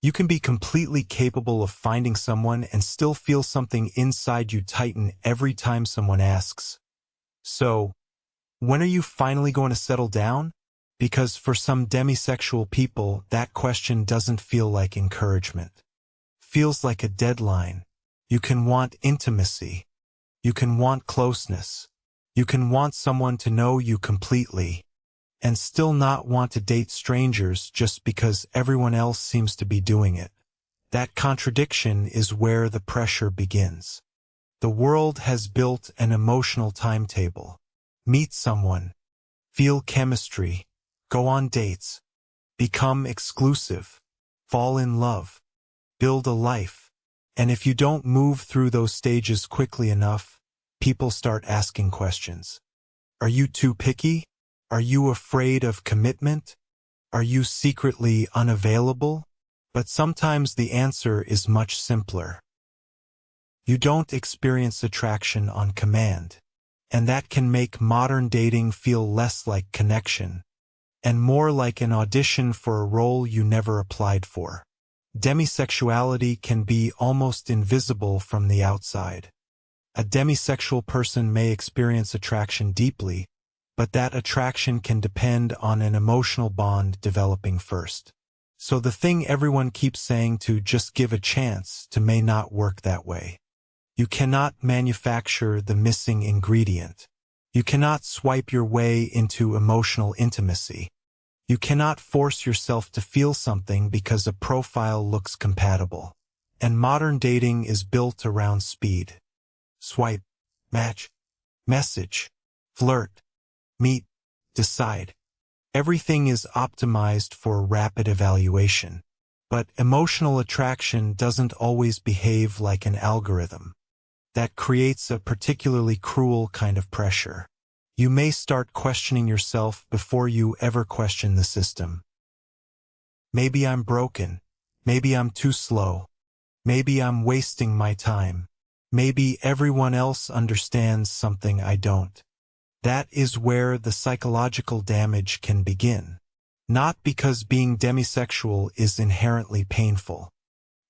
You can be completely capable of finding someone and still feel something inside you tighten every time someone asks, "So, when are you finally going to settle down?" Because for some demisexual people, that question doesn't feel like encouragement. It feels like a deadline. You can want intimacy. You can want closeness. You can want someone to know you completely, and still not want to date strangers just because everyone else seems to be doing it. That contradiction is where the pressure begins. The world has built an emotional timetable. Meet someone, feel chemistry, go on dates, become exclusive, fall in love, build a life. And if you don't move through those stages quickly enough, people start asking questions. Are you too picky? Are you afraid of commitment? Are you secretly unavailable? But sometimes the answer is much simpler. You don't experience attraction on command, and that can make modern dating feel less like connection and more like an audition for a role you never applied for. Demisexuality can be almost invisible from the outside. A demisexual person may experience attraction deeply, but that attraction can depend on an emotional bond developing first. So the thing everyone keeps saying to just give a chance to may not work that way. You cannot manufacture the missing ingredient. You cannot swipe your way into emotional intimacy. You cannot force yourself to feel something because a profile looks compatible. And modern dating is built around speed. Swipe, match, message, flirt, meet, decide. Everything is optimized for rapid evaluation. But emotional attraction doesn't always behave like an algorithm. That creates a particularly cruel kind of pressure. You may start questioning yourself before you ever question the system. Maybe I'm broken. Maybe I'm too slow. Maybe I'm wasting my time. Maybe everyone else understands something I don't. That is where the psychological damage can begin. Not because being demisexual is inherently painful,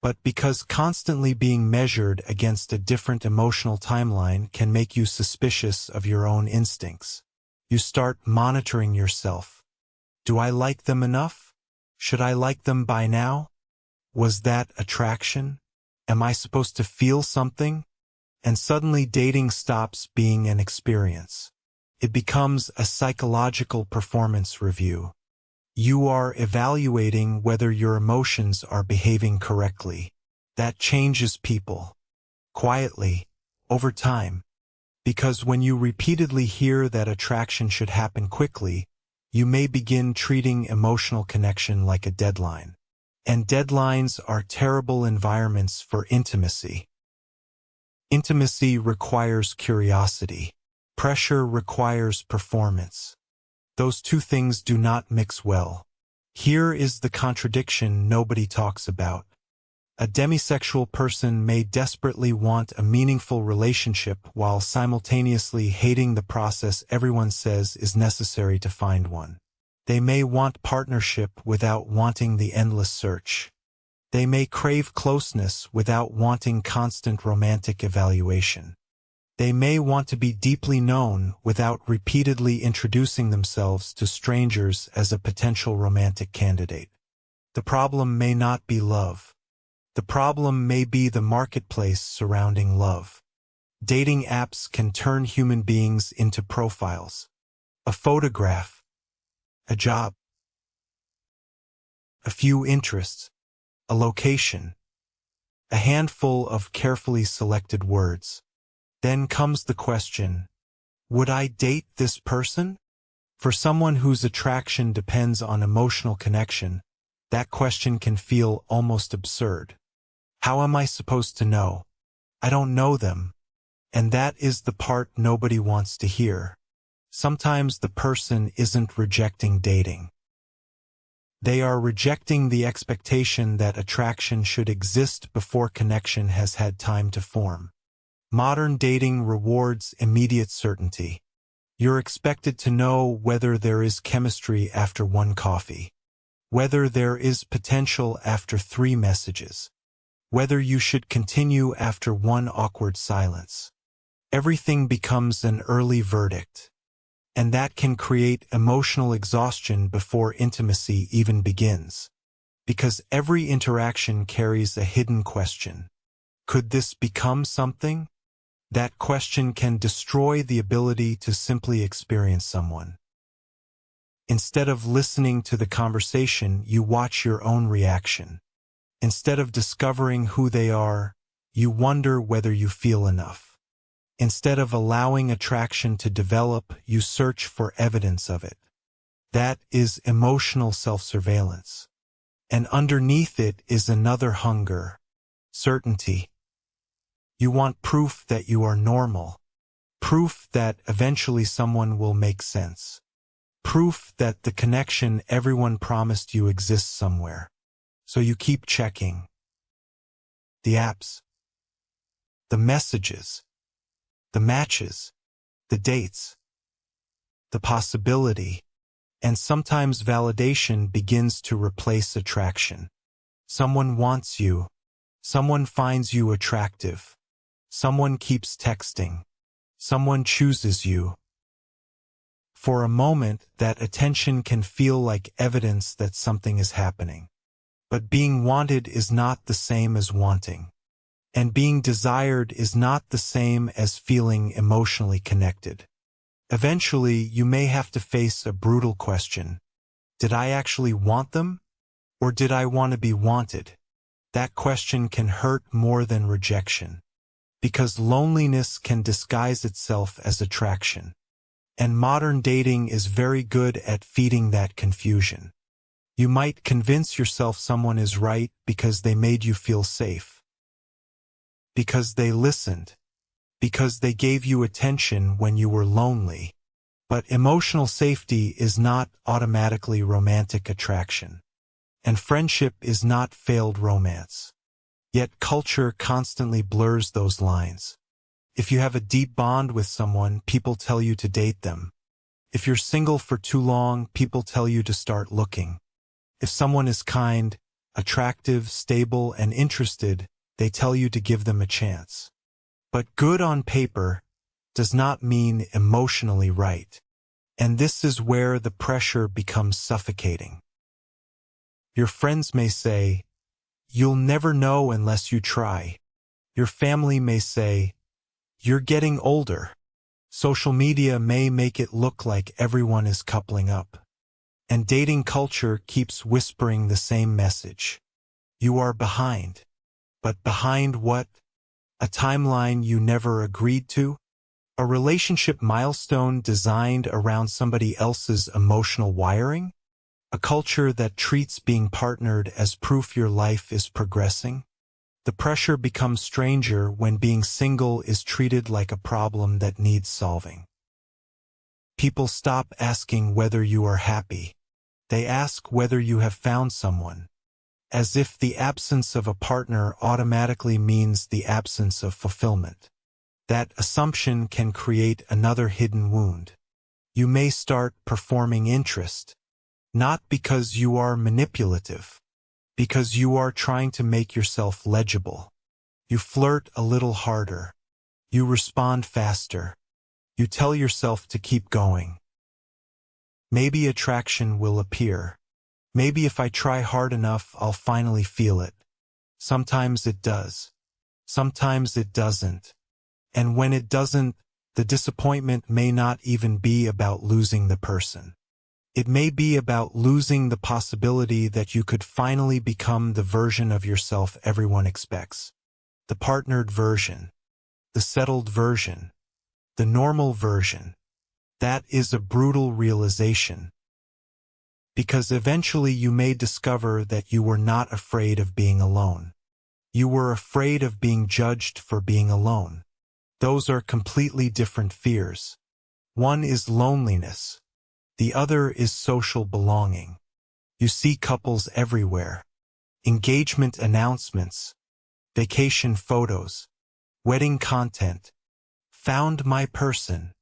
but because constantly being measured against a different emotional timeline can make you suspicious of your own instincts. You start monitoring yourself. Do I like them enough? Should I like them by now? Was that attraction? Am I supposed to feel something? And suddenly dating stops being an experience. It becomes a psychological performance review. You are evaluating whether your emotions are behaving correctly. That changes people. Quietly, over time. Because when you repeatedly hear that attraction should happen quickly, you may begin treating emotional connection like a deadline. And deadlines are terrible environments for intimacy. Intimacy requires curiosity. Pressure requires performance. Those two things do not mix well. Here is the contradiction nobody talks about. A demisexual person may desperately want a meaningful relationship while simultaneously hating the process everyone says is necessary to find one. They may want partnership without wanting the endless search. They may crave closeness without wanting constant romantic evaluation. They may want to be deeply known without repeatedly introducing themselves to strangers as a potential romantic candidate. The problem may not be love. The problem may be the marketplace surrounding love. Dating apps can turn human beings into profiles. A photograph, a job, a few interests, a location, a handful of carefully selected words. Then comes the question, would I date this person? For someone whose attraction depends on emotional connection, that question can feel almost absurd. How am I supposed to know? I don't know them. And that is the part nobody wants to hear. Sometimes the person isn't rejecting dating. They are rejecting the expectation that attraction should exist before connection has had time to form. Modern dating rewards immediate certainty. You're expected to know whether there is chemistry after one coffee. whether there is potential after 3 messages, whether you should continue after 1 awkward silence. Everything becomes an early verdict, and that can create emotional exhaustion before intimacy even begins. Because every interaction carries a hidden question. Could this become something? That question can destroy the ability to simply experience someone. Instead of listening to the conversation, you watch your own reaction. Instead of discovering who they are, you wonder whether you feel enough. Instead of allowing attraction to develop, you search for evidence of it. That is emotional self-surveillance. And underneath it is another hunger: certainty. You want proof that you are normal. Proof that eventually someone will make sense. Proof that the connection everyone promised you exists somewhere. So you keep checking. The apps. The messages. The matches. The dates. The possibility. And sometimes validation begins to replace attraction. Someone wants you. Someone finds you attractive. Someone keeps texting. Someone chooses you. For a moment, that attention can feel like evidence that something is happening. But being wanted is not the same as wanting. And being desired is not the same as feeling emotionally connected. Eventually, you may have to face a brutal question. Did I actually want them? Or did I want to be wanted? That question can hurt more than rejection. Because loneliness can disguise itself as attraction. And modern dating is very good at feeding that confusion. You might convince yourself someone is right because they made you feel safe. Because they listened. Because they gave you attention when you were lonely. But emotional safety is not automatically romantic attraction. And friendship is not failed romance. Yet culture constantly blurs those lines. If you have a deep bond with someone, people tell you to date them. If you're single for too long, people tell you to start looking. If someone is kind, attractive, stable, and interested, they tell you to give them a chance. But good on paper does not mean emotionally right. And this is where the pressure becomes suffocating. Your friends may say, "You'll never know unless you try." Your family may say, "You're getting older." Social media may make it look like everyone is coupling up. And dating culture keeps whispering the same message. You are behind. But behind what? A timeline you never agreed to? A relationship milestone designed around somebody else's emotional wiring? A culture that treats being partnered as proof your life is progressing? The pressure becomes stranger when being single is treated like a problem that needs solving. People stop asking whether you are happy. They ask whether you have found someone. As if the absence of a partner automatically means the absence of fulfillment. That assumption can create another hidden wound. You may start performing interest. Not because you are manipulative. Because you are trying to make yourself legible. You flirt a little harder. You respond faster. You tell yourself to keep going. Maybe attraction will appear. Maybe if I try hard enough, I'll finally feel it. Sometimes it does. Sometimes it doesn't. And when it doesn't, the disappointment may not even be about losing the person. It may be about losing the possibility that you could finally become the version of yourself everyone expects. The partnered version. The settled version. The normal version. That is a brutal realization. Because eventually you may discover that you were not afraid of being alone. You were afraid of being judged for being alone. Those are completely different fears. One is loneliness. The other is social belonging. You see couples everywhere. Engagement announcements. Vacation photos. Wedding content. Found my person.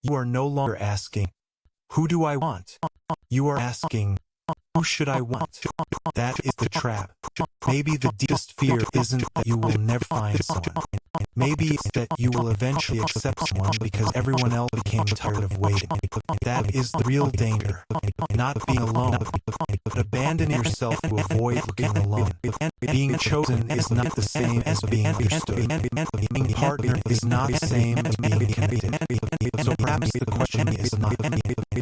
You are no longer asking, who do I want? You are asking, who should I want? That is the trap. Maybe the deepest fear isn't that you will never find someone. Maybe it's that you will eventually accept someone because everyone else became tired of waiting. That is the real danger. Not being alone, but abandoning yourself to avoid looking alone. Being chosen is not the same as being understood. Being a partner is not the same as being committed. So perhaps the question is not,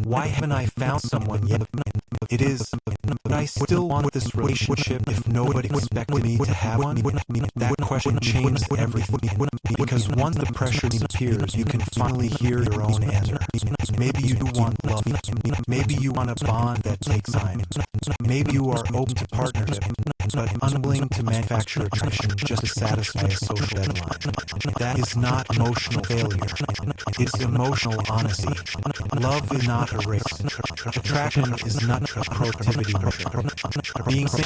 why haven't I found someone yet? It is, but I still want this relationship if nobody expected me to have one. That question changed everything. Because once the pressure disappears, you can finally hear your own answer. Maybe you do want love. Maybe you want a bond that takes time. Maybe you are open to partnership, but unwilling to manufacture attraction just to satisfy a social deadline. That is not emotional failure. It's emotional honesty. Love is not a race. Attraction is not a productivity measure. Being single